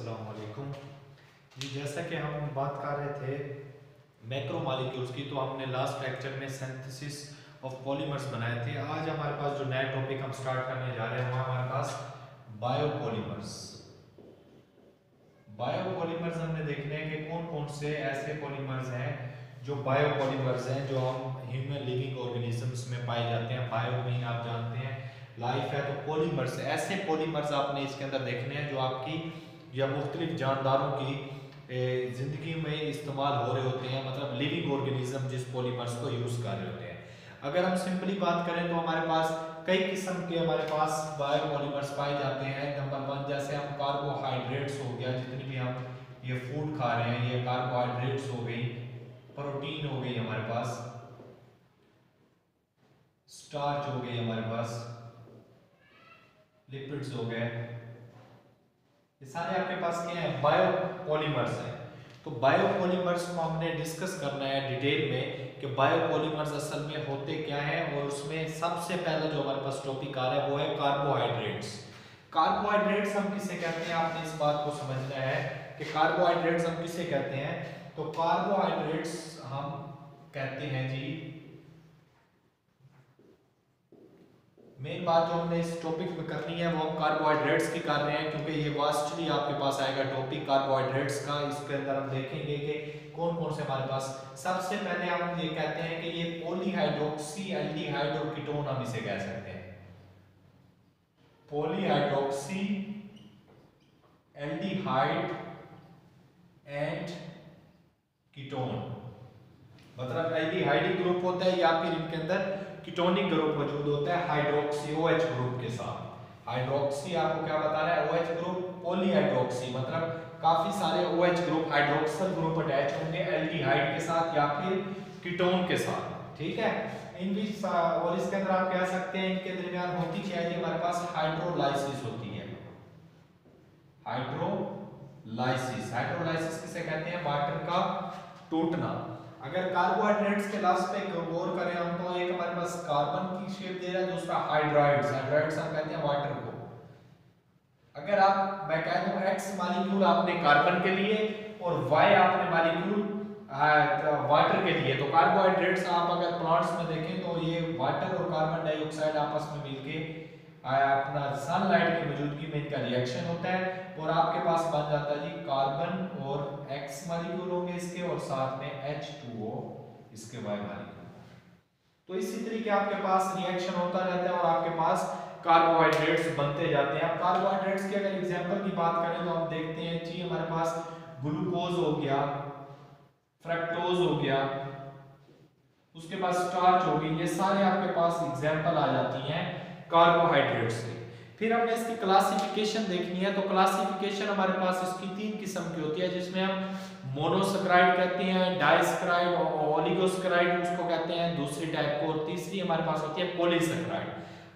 अस्सलाम वालेकुम जी। जैसा कि हम बात कर रहे थे मैक्रो मॉलिक्यूल्स की, तो हमने लास्ट लेक्चर में सिंथेसिस ऑफ पॉलीमर्स बनाए थे। आज हमारे पास जो नया टॉपिक हम स्टार्ट करने जा रहे हैं वो हमारे पास बायोपॉलीमर्स। बायोपॉलीमर्स हमने देखने हैं कि कौन कौन से ऐसे पॉलीमर्स हैं जो बायोपॉलीमर्स हैं, जो हम ह्यूमन लिविंग ऑर्गेनिजम्स में पाए जाते हैं। बायो मीन आप जानते हैं लाइफ है, तो पॉलीमर्स ऐसे पॉलीमर्स आपने इसके अंदर देखने हैं जो आपकी या मुख्तलिफ जानदारों की ज़िंदगी में इस्तेमाल हो रहे होते हैं, मतलब लिविंग ऑर्गेनिज्म जिस पॉलीमर्स को यूज़ कर रहे होते हैं। अगर हम सिंपली बात करें तो हमारे पास कई किस्म के हमारे पास बायोपॉलीमर्स पाए जाते हैं। नंबर वन, जैसे हम कार्बोहाइड्रेट्स हो गया, जितनी भी हम ये फूड खा रहे हैं ये कार्बोहाइड्रेट्स हो गई, प्रोटीन हो गई, हमारे पास स्टार्च हो गई, हमारे पास लिपिड्स हो गए, ये सारे आपके पास क्या है, बायोपॉलीमर्स हैं। तो बायोपॉलीमर्स को हमने डिस्कस करना है डिटेल में कि बायोपॉलीमर्स असल में होते क्या हैं, और उसमें सबसे पहला जो हमारे पास टॉपिक आ रहा है वो है कार्बोहाइड्रेट्स। कार्बोहाइड्रेट्स हम किसे कहते हैं, आपने इस बात को समझना है कि कार्बोहाइड्रेट्स हम किसे कहते हैं। तो कार्बोहाइड्रेट्स हम कहते हैं जी, मेन बात जो हमने इस टॉपिक में करनी है वो हम कार्बोहाइड्रेट्स की कर रहे हैं, क्योंकि ये वास्टली आपके पास आएगा टॉपिक कार्बोहाइड्रेट्स का। इसके अंदर हम देखेंगे कि कौन कौन से हमारे पास, सबसे पहले हम ये कहते हैं कि ये पॉलीहाइड्रोक्सी एल्डिहाइड और कीटोन हम इसे कह सकते हैं। पॉलीहाइड्रोक्सी एल्डिहाइड एंड कीटोन, मतलब एल्डिहाइड ग्रुप होता है या फिर इनके अंदर कीटोनिक ग्रुप मौजूद होता है हाइड्रोक्सी OH ग्रुप के साथ। हाइड्रोक्सी आपको क्या बता रहा है, OH ग्रुप। पॉलीहाइड्रोक्सी मतलब काफी सारे OH group, hydroxyl group attach होंगे एल्डिहाइड के साथ या फिर कीटोन के साथ, ठीक है। इन बीच और इसके अंदर आप कह सकते हैं इनके दरमियान होती क्या है, हमारे पास हाइड्रोलाइसिस होती है। हाइड्रोलाइसिस, हाइड्रोलाइसिस किसे कहते हैं, वाटर का टूटना। अगर कार्बोहाइड्रेट्स के लफ्ज पे गौर करें हम, तो एक हमारे पास कार्बन की शेप दे रहा है, दूसरा हाइड्राइड्स, हाइड्राइड्स हम कहते हैं वाटर को। अगर आप मैं कह दूं X मॉलिक्यूल आपने कार्बन के लिए और Y आपने मॉलिक्यूल वाटर के लिए, तो कार्बोहाइड्रेट्स आप अगर प्लांट्स में देखें तो ये वाटर और कार्बन डाइऑक्साइड आपस में मिलके अपना सनलाइट की मौजूदगी में इनका रिएक्शन होता है और आपके पास बन जाता है जी कार्बन और X मॉलिक्यूल होंगे इसके, और साथ में H2O इसके Y मॉलिक्यूल। तो इसी तरीके आपके पास रिएक्शन होता रहता है और आपके पास कार्बोहाइड्रेट्स बनते जाते हैं। अब कार्बोहाइड्रेट्स की अगर एग्जांपल की बात करें तो हम देखते हैं जी, हमारे पास ग्लूकोज हो गया, फ्रक्टोज हो गया, उसके बाद स्टार्च हो गई, ये सारे आपके पास एग्जांपल आ जाती हैं कार्बोहाइड्रेट्स की। फिर हमने इसकी क्लासिफिकेशन देखनी है, तो क्लासिफिकेशन हमारे पास इसकी 3 किस्म की होती है, जिसमें हम मोनोसैकराइड कहते हैं, डाइसैकराइड और ओलिगोसैकराइड उसको कहते हैं दूसरी टाइप को, और तीसरी हमारे पास होती है पॉलीसैकराइड।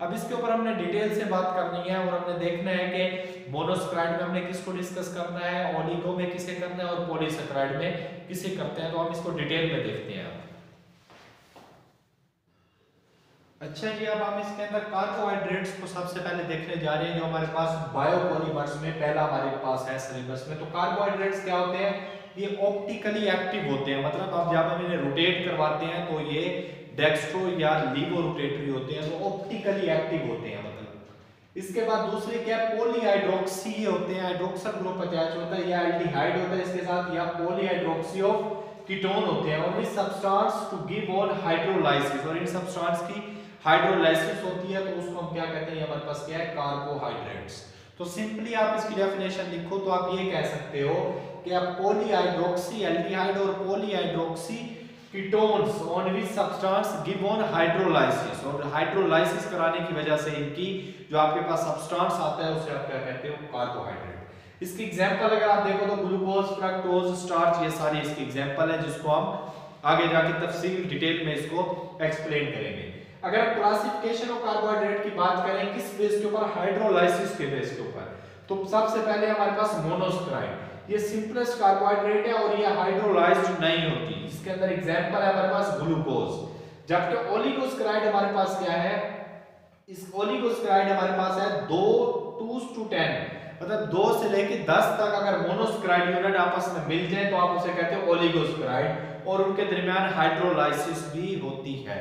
अब इसके ऊपर हमने डिटेल से बात करनी है और हमने देखना है कि मोनोसैकराइड में हमने किसको डिस्कस करना है, ओलिगो में किसे करना है और पॉलीसैकराइड में किसे करते हैं, तो हम इसको डिटेल में देखते हैं। अच्छा जी, अब हम इसके अंदर कार्बोहाइड्रेट्स को सबसे पहले देखने जा रहे हैं, जो हमारे पास बायोपॉलीमर्स में पहला हमारे पास है सिलेबस में। तो कार्बोहाइड्रेट्स क्या होते हैं, ये ऑप्टिकली एक्टिव होते हैं, मतलब आप जब हम इन्हें रोटेट करवाते हैं तो ये डेक्स्ट्रो या लीवो रोटेटरी होते हैं, तो ऑप्टिकली एक्टिव होते हैं मतलब। इसके बाद दूसरे क्या, पॉलीहाइड्रोक्सी होते हैं, हाइड्रोक्सल ग्रुप अटैच होता है या एल्डिहाइड होता है इसके साथ, या पॉलीहाइड्रोक्सी ऑफ कीटोन होते हैं, और इस substance to give on hydrolysis, और इन सब्सटेंस की हाइड्रोलाइसिस होती है, तो उसको हम क्या कहते हैं, हमारे पास क्या है, कार्बोहाइड्रेट्स। तो सिंपली आप इसकी डेफिनेशन लिखो तो आप ये कह सकते हो कि आप पॉलीहाइड्रोक्सी एल्डिहाइड और polyhydroxy ketones on which substance give on hydrolysis, और हाइड्रोलाइसिस कराने की वजह से इनकी जो आपके पास सब्सटेंस आता है उसे आप क्या कहते हो, कार्बोहाइड्रेट। इसकी एग्जांपल अगर आप देखो तो ग्लूकोज, फ्रक्टोज, स्टार्च, ये सारी इसकी एग्जांपल है, जिसको हम आगे जाके तफसील डिटेल में इसको एक्सप्लेन करेंगे। अगर आप क्लासिफिकेशन ऑफ कार्बोहाइड्रेट की बात करें किस बेस के ऊपर, हाइड्रोलाइसिस के बेस के ऊपर, तो सबसे पहले हमारे पास मोनोसैकराइड, ये सिंपलेस्ट कार्बोहाइड्रेट है और ये हाइड्रोलाइज्ड नहीं होती। इसके अंदर एग्जांपल है हमारे पास ग्लूकोज, जबकि ओलिगोसैकराइड हमारे पास क्या है, इस ओलिगोसैकराइड हमारे पास है 2 2 to 10, मतलब 2 से लेके 10 तक अगर मोनोसैकेराइड यूनिट आपस में मिल जाए तो आप उसे कहते हैं ओलिगोसैकेराइड, और उनके दरमियान हाइड्रोलाइसिस भी होती है।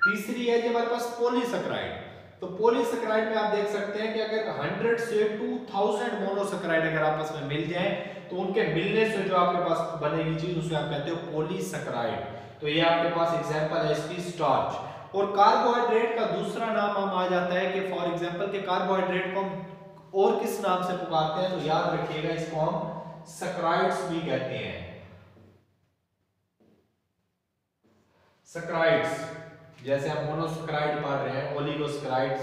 तीसरी है जी हमारे पास पॉलीसैकेराइड। तो पॉलीसैकेराइड में आप देख सकते हैं कि अगर 100 से 2000 मोनोसैकेराइड अगर आपस में मिल जाए तो उनके मिलने से जो आपके पास बनेगी चीज उसे आप कहते हो पॉलीसैकेराइड। तो ये आपके पास एग्जांपल है इसकी स्टार्च। और कार्बोहाइड्रेट का दूसरा नाम हम आ जाता है कि फॉर एग्जांपल के कार्बोहाइड्रेट को हम और किस नाम से पुकारते हैं, तो याद रखिएगा इसको हम सैकराइड्स भी कहते हैं। सैकराइड्स, जैसे हम मोनोसैकेराइड पढ़ रहे हैं, ओलिगोसैकेराइड्स,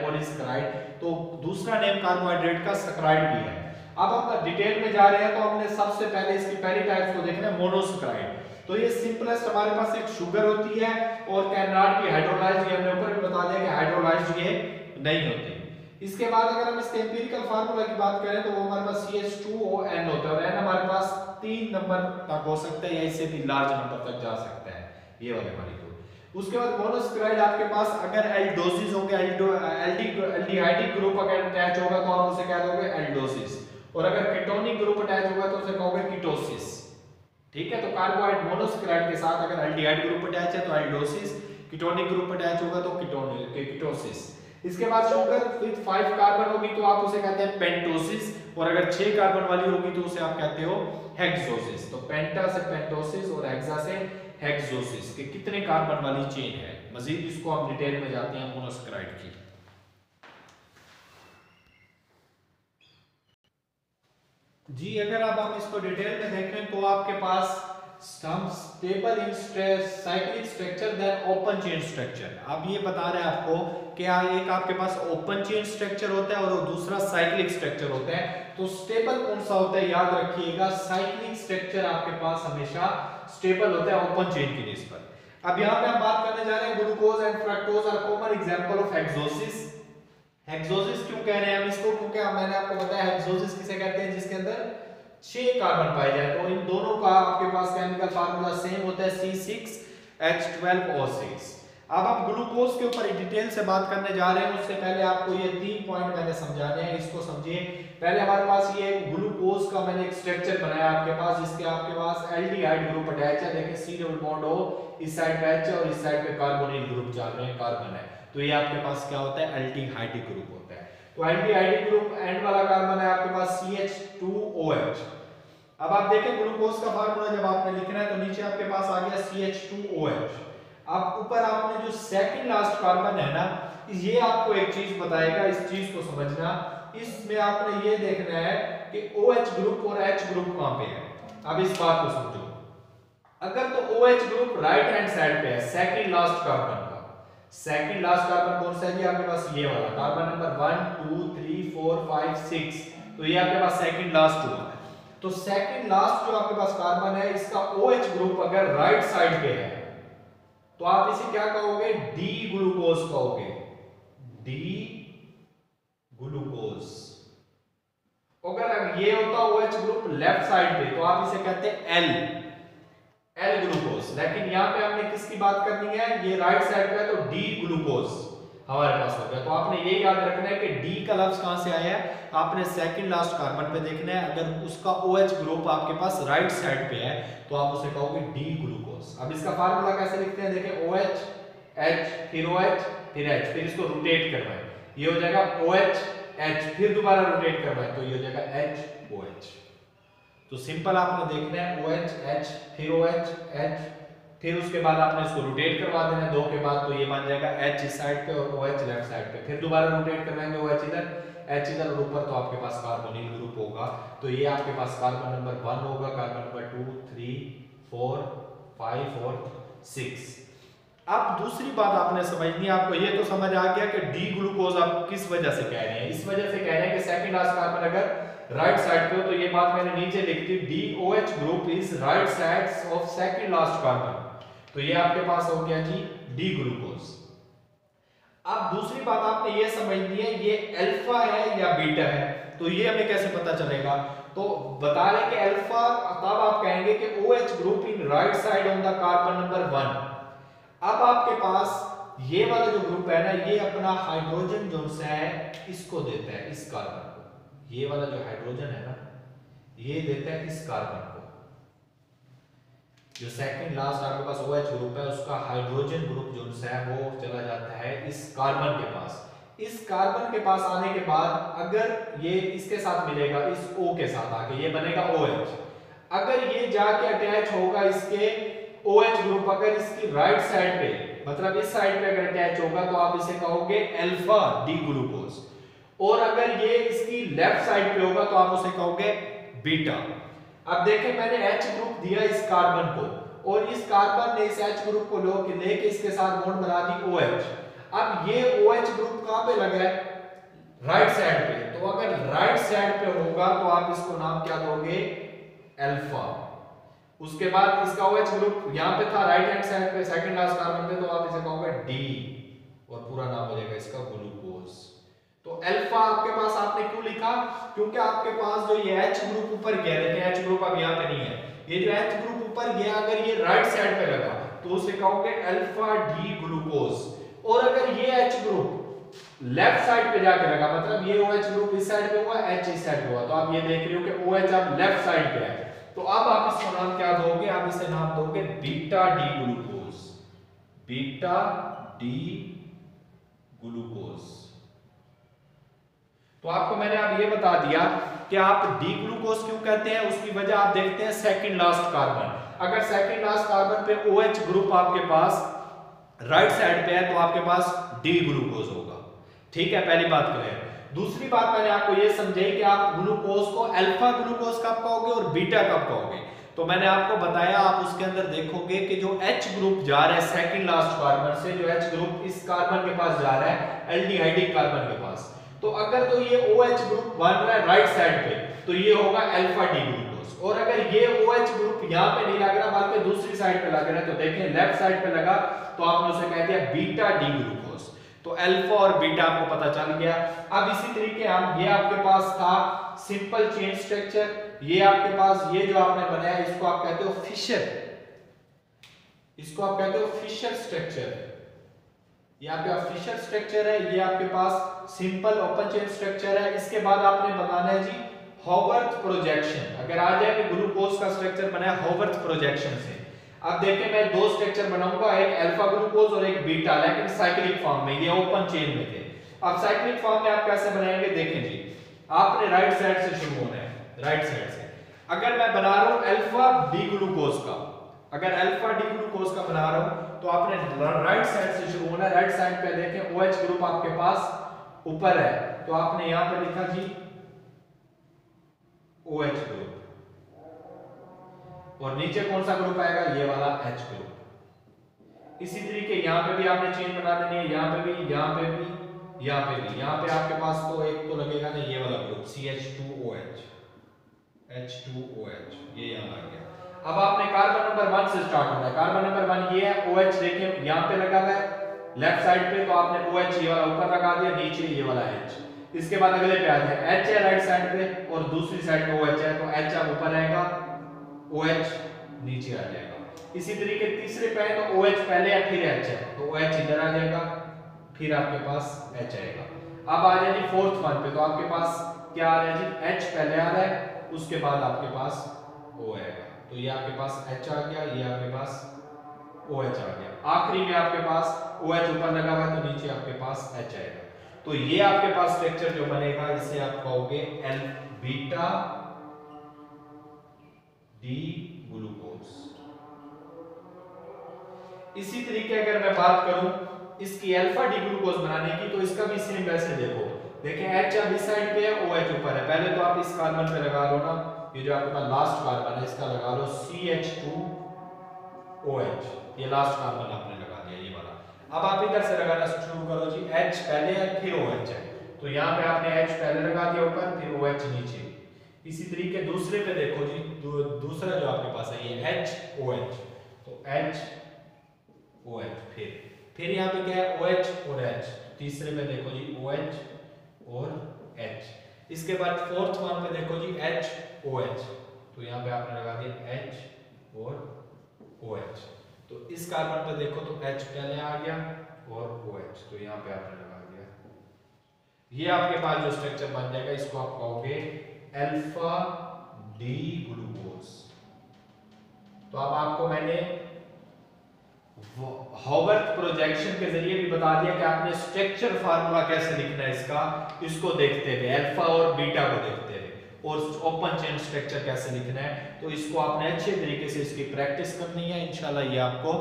पॉलीसैकेराइड, तो दूसरा नेम कार्बोहाइड्रेट का सैकराइड भी है। अब हम डिटेल में जा रहे हैं तो हमने सबसे पहले इसकी पहली टाइप को देखना है मोनोसैकेराइड। तो ये सिंपलेस्ट हमारे पास एक शुगर होती है और कैन नॉट बी हाइड्रोलाइज्ड, ये हमने ऊपर भी बता दिया कि हाइड्रोलाइज्ड ये नहीं होती। इसके बाद अगर हम इसके एम्पिरिकल फार्मूला की बात करें तो वो हमारे पास CH2ON होता है, और N हमारे पास 3 नंबर तक हो सकता है या इससे भी लार्ज नंबर तक जा सकता है, ये वाले मॉलिक्यूल। उसके बाद मोनोसैकेराइड आपके पास अगर एल्डोसिस होगा, एल्डिहाइडिक ग्रुप अगर अटैच होगा तो आप उसे क्या दोगे, एल्डोसिस, और अगर कीटोनिक ग्रुप अटैच होगा तो उसे कहोगे कीटोसिस। ठीक है, तो कार्बोहाइड्रेट मोनोसैकेराइड के साथ अगर एल्डिहाइड ग्रुप अटैच है तो एल्डोसिस, कीटोनिक ग्रुप अटैच होगा तो कीटोसिस। इसके बाद शुगर विद 5 कार्बन होगी तो आप उसे कहते हैं पेंटोसिस, और अगर 6 कार्बन वाली होगी तो उसे आप कहते हो हेक्सोसिस। तो पेंटा से पेंटोसिस और हेक्सा से हेक्सोसिस के कितने कार्बन वाली चेन है, मजीद इसको हम डिटेल में जाते हैं मोनोसैकेराइड की। जी अगर अब हम इसको डिटेल में देखें तो आपके पास stable in cyclic structure then open chain structure. अब ये बता रहे हैं आपको कि एक आपके पास ओपन चेन स्ट्रक्चर होता है और दूसरा साइक्लिक स्ट्रक्चर होता है। तो स्टेबल कौन सा होता है, याद रखिएगा साइक्लिक स्ट्रक्चर आपके पास हमेशा स्टेबल होता है ओपन चेन की निस्बत। अब यहाँ पे हम बात करने जा रहे हैं glucose and fructose are common example of hexoses. Hexoses क्यों कह रहे हैं हम इसको, क्योंकि मैंने आपको बताया हेक्सोसिस किसे कहते हैं, जिसके अंदर 6 कार्बन पाए जाए। तो इन दोनों का आपके पास केमिकल फार्मूला सेम होता है C6H12O6। अब आप ग्लूकोज के ऊपर डिटेल से बात करने जा रहे हैं, उससे पहले आपको ये 3 पॉइंट मैंने समझाने हैं, इसको समझिए। पहले हमारे पास ये ग्लूकोज का मैंने एक स्ट्रक्चर बनाया आपके पास, जिसके आपके पास एल्डिहाइड ग्रुप अटैच है। देखिए C डबल बॉन्ड O, इस साइड पे H है और इस साइड पे कार्बोनिल ग्रुप चल रहे हैं, कार्बन है। तो ये आपके पास क्या होता है, एल्डिहाइडिक ग्रुप होता है। तो एल्डिहाइडिक ग्रुप एंड वाला कार्बन है आपके पास CH2OH। अब आप देखें ग्लूकोज का फार्मूला जब आपने लिखना है तो नीचे आपके पास आ गया CH2OH। अब ऊपर आपने जो सेकंड लास्ट कार्बन है ना, ये आपको एक चीज बताएगा, इस चीज को समझना। इसमें आपने ये देखना है कि OH ग्रुप और H ग्रुप कहां पे है। अब इस बात को समझो, अगर तो OH group right hand side पे है सेकंड लास्ट कार्बन का, सेकंड लास्ट कार्बन कौन सा है जी आपके पास, ये वाला कार्बन नंबर 1 2 3 4 5 6, तो ये आपके पास सेकंड लास्ट हुआ। तो सेकंड लास्ट जो आपके पास कार्बन है इसका OH ग्रुप अगर राइट साइड पे है तो आप इसे क्या कहोगे, डी ग्लूकोज कहोगे, डी ग्लूकोज। अगर ये होता OH ग्रुप लेफ्ट साइड पे तो आप इसे कहते हैं एल ग्लूकोज। लेकिन यहां पे हमने किसकी बात करनी है, ये राइट साइड पे है तो डी ग्लूकोज हमारे पास हो गया। तो आपने ये याद रखना है कि डी का लफ्ज कहां से आया है, आपने सेकंड लास्ट कार्बन पे देखना है। अगर उसका OH ग्रुप आपके पास राइट साइड पे है तो आप उसे कहोगे डी ग्लूकोज। अब इसका फार्मूला कैसे लिखते हैं, देखिए OH H फिर OH फिर H, फिर इसको रोटेट करवाएं, ये हो जाएगा OH H, फिर दोबारा रोटेट करवाएं तो ये हो जाएगा HOH। तो सिंपल आपने देखना है OH H फिर OH H, फिर उसके बाद आपने इसको रोटेट करवा देना है 2 के बाद, तो ये बन जाएगा H इस साइड पे और OH लेफ्ट साइड पे। फिर दोबारा रोटेट करवाएंगे OH इधर H इधर और ऊपर, तो आपके पास कार्बोनिल ग्रुप होगा। तो ये आपके पास कार्बन नंबर 1 होगा, कार्बन नंबर 2 3 4 5 और 6। अब दूसरी बात आपने समझनी है, आपको ये तो समझ आ गया कि डी ग्लूकोज आप किस वजह से कह रहे हैं, इस वजह से कह रहे हैं कि सेकंड लास्ट कार्बन अगर राइट साइड पे हो, तो ये बात मैंने नीचे लिख दी, DOH group is right side of second last carbon. तो ये आपके पास हो गया जी डी ग्लूकोज। अब दूसरी बात आपने ये समझनी है, ये अल्फा है या बीटा है, तो ये हमें कैसे पता चलेगा, तो बता रहे कि अल्फा तब आप कहेंगे कि OH group in right side on the carbon number 1। अब आपके पास ये वाला जो ग्रुप है ना, ये अपना हाइड्रोजन जो है इसको देता है, इस कार्बन को, ये वाला जो हाइड्रोजन है ना, ये देता है इस कार्बन को। जो सेकंड लास्ट आपके पास OH ग्रुप है, उसका हाइड्रोजन ग्रुप जो है वो चला जाता है इस कार्बन के पास। इस कार्बन के पास आने के बाद अगर ये इसके साथ मिलेगा, इस O के साथ आके ये बनेगा OH। अगर ये जाके अटैच होगा इसके OH ग्रुप, अगर इसकी राइट साइड पे मतलब इस साइड पे अगर अटैच होगा तो आप इसे कहोगे अल्फा डी ग्लूकोज, और अगर ये इसकी लेफ्ट साइड पे होगा तो आप उसे कहोगे बीटा। अब देखें मैंने H ग्रुप दिया इस कार्बन को, और इस कार्बन ने इस H ग्रुप को लेके इसके साथ बॉन्ड बना दी OH। अब ये OH ग्रुप कहां पे लगा है? राइट साइड पे। तो अगर राइट साइड पे होगा तो आप इसको नाम क्या दोगे? अल्फा। उसके बाद इसका OH ग्रुप यहां पे था राइट हैंड साइड पे सेकंड लास्ट कार्बन पे, तो आप इसे कहोगे डी, और पूरा नाम हो जाएगा इसका ग्लूकोज। तो अल्फा आपके पास आपने क्यों लिखा? क्योंकि आपके पास जो ये H ग्रुप ऊपर गया, देखिए H ग्रुप अब यहां पे नहीं है, ये जो H ग्रुप ऊपर गया अगर ये राइट साइड पे लगा तो उसे कहोगे अल्फा डी ग्लूकोज। और अगर ये H ग्रुप लेफ्ट साइड पे जाके लगा, मतलब ये OH ग्रुप इस साइड पे हुआ, H इस साइड पे हुआ, तो आप ये देख रहे हो कि OH अब लेफ्ट साइड पे है, तो अब आप इसको नाम क्या दोगे? आप इसे नाम दोगे beta D glucose. Beta D glucose. तो आपको मैंने अब ये बता दिया कि आप डी ग्लूकोज क्यों कहते हैं, उसकी वजह आप देखते हैं सेकंड लास्ट कार्बन। अगर सेकंड लास्ट कार्बन पे OH ग्रुप आपके पास राइट साइड पे है तो आपके पास डी ग्लूकोज होगा। ठीक है, पहली बात क्लियर। दूसरी बात मैंने आपको ये समझाई कि आप ग्लूकोज को अल्फा ग्लूकोज कब कहोगे और बीटा कब कहोगे। तो मैंने आपको बताया, आप उसके अंदर देखोगे कि जो H ग्रुप जा रहा है सेकंड लास्ट कार्बन से, जो H ग्रुप इस कार्बन के पास जा रहा है एल्डिहाइडिक कार्बन के पास, तो अगर तो ये OH ग्रुप बन रहा है राइट साइड पे तो ये होगा अल्फा डी ग्लूकोज, और अगर ये OH ग्रुप यहां पे नहीं लग रहा बल्कि दूसरी साइड पे लग रहा है तो देखें लेफ्ट साइड पे लगा तो आपने उसे कह दिया बीटा डी ग्लूकोज। तो अल्फा और बीटा आपको पता चल गया। अब इसी तरीके हम, ये आपके पास था सिंपल चेन स्ट्रक्चर, ये आपके पास ये जो आपने बनाया इसको आप कहते हो फिशर, इसको आप कहते हो फिशर स्ट्रक्चर। ये आपका फिशर स्ट्रक्चर है, ये आपके पास सिंपल ओपन चेन स्ट्रक्चर है। इसके बाद आपने बनाना है जी हॉवर्थ प्रोजेक्शन। अगर आ जाए कि ग्लूकोज का स्ट्रक्चर बना है हॉवर्थ प्रोजेक्शन से। अब देखें मैं दो स्ट्रक्चर बनाऊंगा, एक अल्फा ग्लूकोज और एक बीटा, लेकिन साइक्लिक फॉर्म में, ये ओपन चेन में थे। अब साइक्लिक फॉर्म में आप कैसे बनाएंगे देखें जी, आपने राइट साइड से शुरू होना है, राइट साइड से। अगर मैं बना रहा हूं अल्फा डी ग्लूकोज का, अगर अल्फा डी ग्लूकोज का बना रहा हूं तो आपने राइट साइड से शुरू होना है। राइट साइड पे देखें OH ग्रुप आपके पास ऊपर है, तो आपने यहां पे लिखा जी OH ग्रुप, और नीचे कौन सा ग्रुप आएगा? ये वाला H ग्रुप। इसी तरीके यहां पे भी आपने चेन बना देनी है, यहां पे भी, यहां पे भी, यहां पे भी। यहां पे आपके पास तो एक तो लगेगा ना ये वाला ग्रुप CH2OH, H2OH, ये यहां लग गया। अब आपने कार्बन नंबर 1 से स्टार्ट होना है। कार्बन नंबर 1 ये है, OH देखिए यहां पे लगा हुआ है लेफ्ट साइड पे, तो आपने OH ये वाला ऊपर लगा दिया, नीचे ये वाला H। इसके बाद अगले पे आ जाए, H है राइट साइड पे और दूसरी साइड पे OH है, तो H अब ऊपर आएगा, OH नीचे आ जाएगा। इसी तरीके तीसरे पे है तो OH पहले है फिर H है, तो OH इधर आ जाएगा, फिर आपके पास H आएगा। अब आ जाए जी फोर्थ वन पे, तो आपके पास क्या आ रहा है जी, H पहले आ रहा है, उसके बाद आपके पास O आएगा, तो ये आपके पास H आ गया, ये आपके पास OH आ गया। आखिरी में आपके पास OH ऊपर लगा हुआ है तो नीचे आपके पास H आएगा। तो ये आपके पास स्ट्रक्चर जो बनेगा इसे आप कहोगे एल बीटा डी ग्लूकोज। इसी तरीके अगर मैं बात करूं इसकी अल्फा डी ग्लूकोज बनाने की, तो इसका भी सेम वैसे देखो, देखें H अब इस साइड पे है, OH ऊपर है। पहले तो आप इस कार्बन पे लगा लो ना, ये जो आपके पास लास्ट कार्बन है इसका लगा लो CH2OH, ये लास्ट कार्बन आपने लगा दिया ये वाला। अब आप इधर से लगाना शुरू करो जी, H पहले है फिर OH है, तो यहाँ पे आपने H पहले लगा दिया ऊपर, फिर OH नीचे। इसी तरीके दूसरे पे देखो जी, दूसरा जो आपके पास है ये HOH, तो HOH, फिर यहाँ पे क्या है OH और H। तीसरे पे देखो जी OH और H। इसके बाद फोर्थ वन पे देखो जी HOH, तो यहाँ पे आपने लगा दिया H और OH। तो इस कार्बन पे देखो तो H पहले आ गया और OH, तो यहाँ पे आपने लगा दिया। ये आपके पास जो स्ट्रक्चर बन जाएगा इसको आप कहोगे अल्फा डी ग्लूकोज। तो अब आपको मैंने हॉवर्थ प्रोजेक्शन के जरिए भी बता दिया कि आपने स्ट्रक्चर फार्मूला कैसे लिखना है इसका, इसको देखते हुए अल्फा और बीटा को देखते हुए, और ओपन चेन स्ट्रक्चर कैसे लिखना है। तो इसको आपने अच्छे तरीके से इसकी प्रैक्टिस करनी है, इंशाल्लाह ये आपको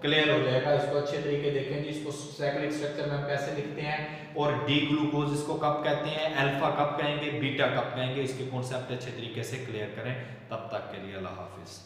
क्लियर हो जाएगा। इसको अच्छे तरीके देखेंगे, इसको साइक्लिक स्ट्रक्चर में हम कैसे लिखते हैं, और डी ग्लूकोज इसको कब कहते हैं, अल्फा कब कहेंगे, बीटा कब कहेंगे, इसके कॉन्सेप्ट अच्छे तरीके से क्लियर करें। तब तक के लिए अल्लाह हाफिज।